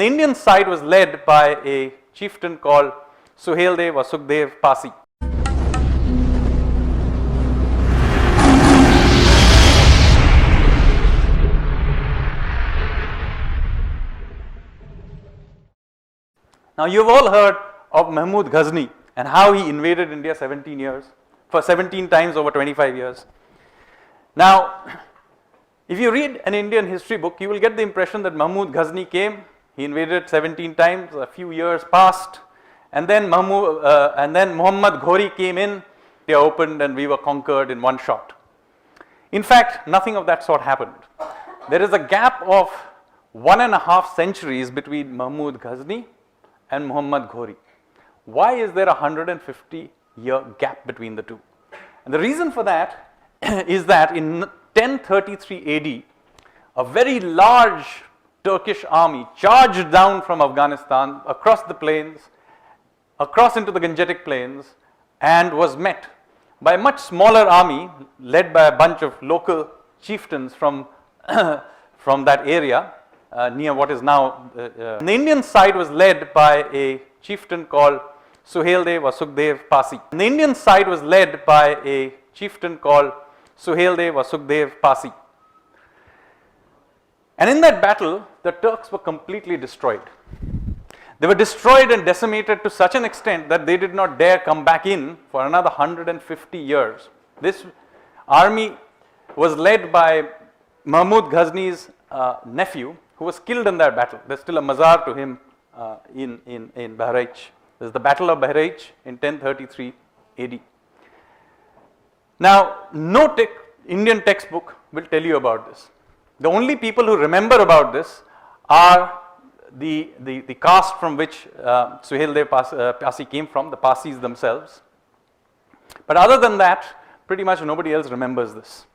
The Indian side was led by a chieftain called Suheldev or Sukhdev Pasi. Now you've all heard of Mahmud Ghazni and how he invaded India 17 times over 25 years. Now, if you read an Indian history book, you will get the impression that Mahmud Ghazni came, he invaded 17 times, a few years passed, and then Muhammad Ghori came in, they opened and we were conquered in one shot. In fact, nothing of that sort happened. There is a gap of 1.5 centuries between Mahmud Ghazni and Muhammad Ghori. Why is there a 150-year gap between the two? And the reason for that is that in 1033 AD, a very large Turkish army charged down from Afghanistan across the plains, across into the Gangetic plains, and was met by a much smaller army led by a bunch of local chieftains from that area near what is now. The Indian side was led by a chieftain called Suheldev or Sukhdev Pasi. The Indian side was led by a chieftain called Suheldev or Sukhdev Pasi. And in that battle, the Turks were completely destroyed. They were destroyed and decimated to such an extent that they did not dare come back in for another 150 years. This army was led by Mahmud Ghazni's nephew, who was killed in that battle. There's still a mazar to him in Bahraich. There's the Battle of Bahraich in 1033 AD. Now, no Indian textbook will tell you about this. The only people who remember about this are the caste from which Suheldev Pasi came from, the Pasis themselves. But other than that, pretty much nobody else remembers this.